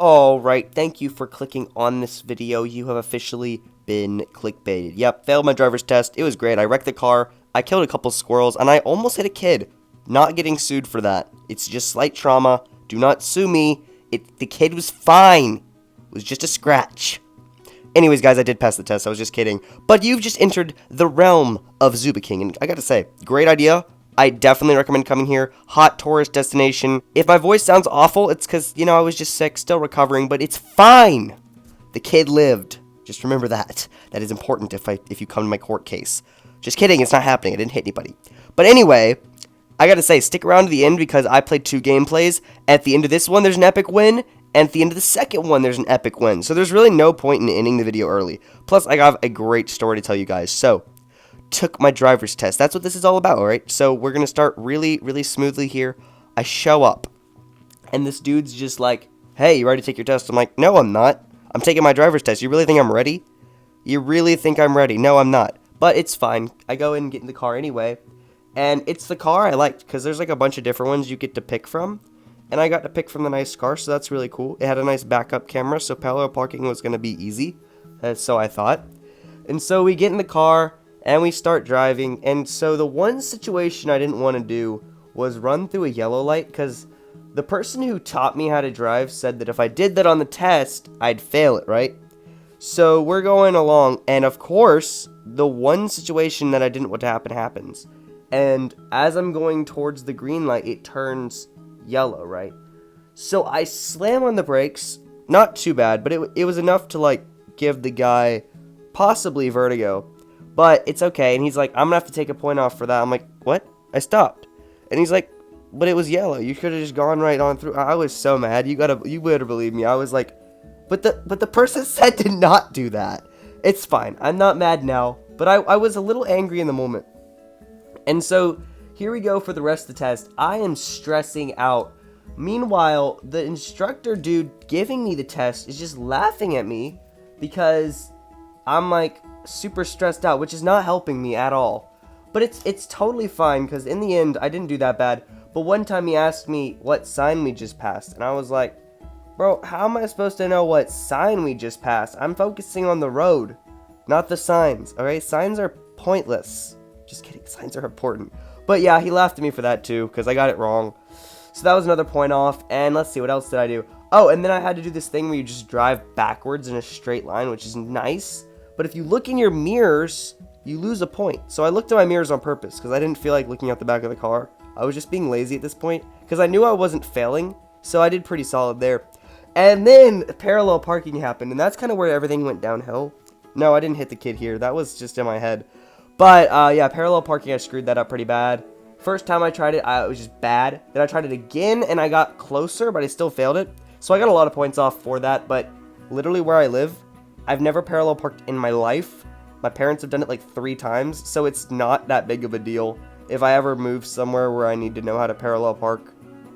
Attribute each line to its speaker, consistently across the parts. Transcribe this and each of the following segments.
Speaker 1: Alright, thank you for clicking on this video. You have officially been clickbaited. Yep, failed my driver's test. It was great. I wrecked the car, I killed a couple squirrels, and I almost hit a kid. Not getting sued for that. It's just slight trauma. Do not sue me. The kid was fine. It was just a scratch. Anyways, guys, I did pass the test. I was just kidding. But you've just entered the realm of Zuba King, and I gotta say, great idea. I definitely recommend coming here. Hot tourist destination. If my voice sounds awful, it's because, I was just sick, still recovering, but it's fine. The kid lived. Just remember that. That is important if you come to my court case. Just kidding, it's not happening. I didn't hit anybody. But anyway, I gotta say, stick around to the end because I played 2 gameplays. At the end of this one, there's an epic win. And at the end of the second one, there's an epic win. So there's really no point in ending the video early. Plus, I have a great story to tell you guys. So, took my driver's test. That's what this is all about, alright? So we're going to start really, really smoothly here. I show up, and this dude's just like, hey, you ready to take your test? I'm like, no, I'm not. I'm taking my driver's test. You really think I'm ready? You really think I'm ready? No, I'm not. But it's fine. I go in and get in the car anyway, and it's the car I liked, because there's like a bunch of different ones you get to pick from, and I got to pick from the nice car, so that's really cool. It had a nice backup camera, so parallel parking was going to be easy, so I thought. And so we get in the car, and we start driving, and so the one situation I didn't want to do was run through a yellow light, because the person who taught me how to drive said that if I did that on the test, I'd fail it, right? So we're going along, and of course, the one situation that I didn't want to happen happens. And as I'm going towards the green light, it turns yellow, right? So I slam on the brakes, not too bad, but it was enough to, like, give the guy possibly vertigo. But it's okay, and he's like, I'm gonna have to take a point off for that. I'm like, what? I stopped. And he's like, but it was yellow. You could have just gone right on through. I was so mad. You better believe me. I was like, but the person said to not do that. It's fine. I'm not mad now, but I was a little angry in the moment. And so here we go for the rest of the test. I am stressing out. Meanwhile, the instructor dude giving me the test is just laughing at me because I'm like super stressed out, which is not helping me at all. But it's totally fine because in the end, I didn't do that bad. But one time he asked me what sign we just passed, and I was like, bro, how am I supposed to know what sign we just passed? I'm focusing on the road, not the signs, alright? Signs are pointless. Just kidding, signs are important. But yeah, he laughed at me for that too, because I got it wrong. So that was another point off, and let's see, what else did I do? Oh, and then I had to do this thing where you just drive backwards in a straight line, which is nice. But if you look in your mirrors, you lose a point. So I looked at my mirrors on purpose, because I didn't feel like looking out the back of the car. I was just being lazy at this point, because I knew I wasn't failing, so I did pretty solid there. And then parallel parking happened, and that's kind of where everything went downhill. No, I didn't hit the kid here. That was just in my head. But, yeah, parallel parking, I screwed that up pretty bad. First time I tried it, it was just bad. Then I tried it again, and I got closer, but I still failed it. So I got a lot of points off for that, but literally where I live, I've never parallel parked in my life. My parents have done it like 3 times, so it's not that big of a deal. If I ever move somewhere where I need to know how to parallel park,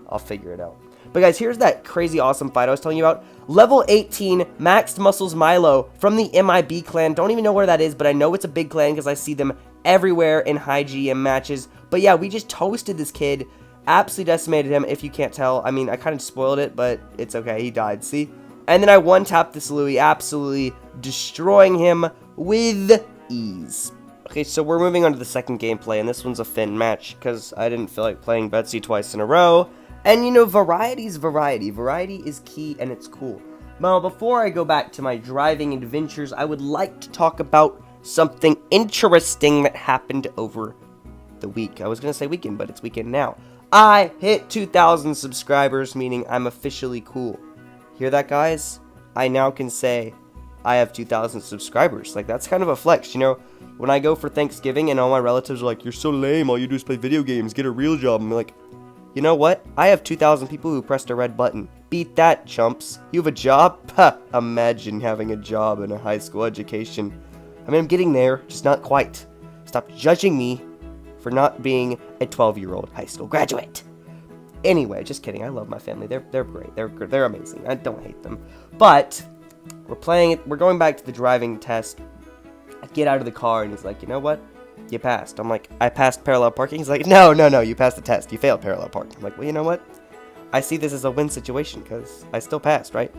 Speaker 1: I'll figure it out. But guys, here's that crazy awesome fight I was telling you about. Level 18, Maxed Muscles Milo from the MIB clan. Don't even know where that is, but I know it's a big clan because I see them everywhere in high GM matches. But yeah, we just toasted this kid. Absolutely decimated him, if you can't tell. I mean, I kind of spoiled it, but it's okay. He died, see? And then I one-tapped this Louis, absolutely destroying him with ease. Okay, so we're moving on to the second gameplay, and this one's a Finn match, because I didn't feel like playing Betsy twice in a row. And, variety's variety. Variety is key, and it's cool. Now, before I go back to my driving adventures, I would like to talk about something interesting that happened over the week. I was going to say weekend, but it's weekend now. I hit 2,000 subscribers, meaning I'm officially cool. Hear that, guys? I now can say I have 2,000 subscribers. Like, that's kind of a flex, When I go for Thanksgiving and all my relatives are like, you're so lame, all you do is play video games, get a real job. I'm like, you know what? I have 2,000 people who pressed a red button. Beat that, chumps. You have a job? Ha! Imagine having a job in a high school education. I mean, I'm getting there, just not quite. Stop judging me for not being a 12-year-old high school graduate. Anyway, just kidding. I love my family. They're great. They're amazing. I don't hate them. But we're playing it. We're going back to the driving test. I get out of the car and he's like, you know what? You passed. I'm like, I passed parallel parking? He's like, no, you passed the test. You failed parallel parking. I'm like, well, you know what? I see this as a win situation because I still passed, right?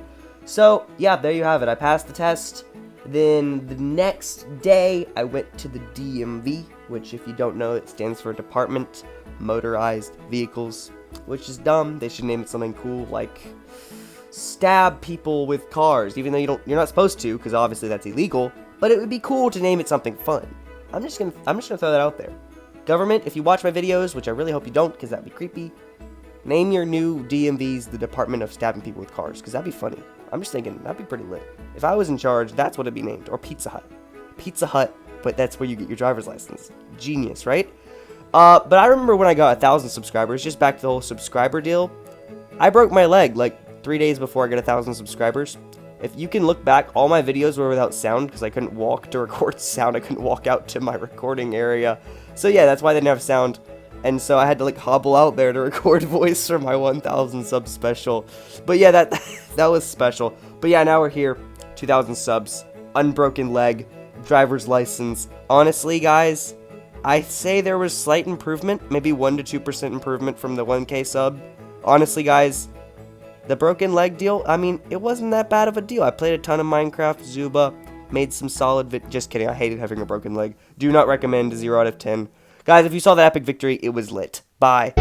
Speaker 1: So, yeah, there you have it. I passed the test. Then the next day, I went to the DMV, which, if you don't know, it stands for Department Motorized Vehicles, which is dumb. They should name it something cool, like stab people with cars, even though you're not supposed to, because obviously that's illegal. But it would be cool to name it something fun. I'm just gonna throw that out there. Government, if you watch my videos, which I really hope you don't, because that'd be creepy, name your new DMVs the Department of Stabbing People with Cars, because that'd be funny. I'm just thinking, that'd be pretty lit. If I was in charge, that's what it'd be named. Or Pizza Hut. Pizza Hut, but that's where you get your driver's license. Genius, right? But I remember when I got 1,000 subscribers, just back to the whole subscriber deal, I broke my leg like 3 days before I got 1,000 subscribers. If you can look back, all my videos were without sound because I couldn't walk to record sound. I couldn't walk out to my recording area. So yeah, that's why they didn't have sound. And so I had to like hobble out there to record voice for my 1,000 sub special. But yeah, that was special. But yeah, now we're here, 2,000 subs, unbroken leg, driver's license. Honestly, guys, I say there was slight improvement, maybe 1 to 2% improvement from the 1K sub. Honestly, guys, the broken leg deal, I mean, it wasn't that bad of a deal. I played a ton of Minecraft, Zuba, made some solid just kidding, I hated having a broken leg. Do not recommend, 0 out of 10. Guys, if you saw the epic victory, it was lit. Bye.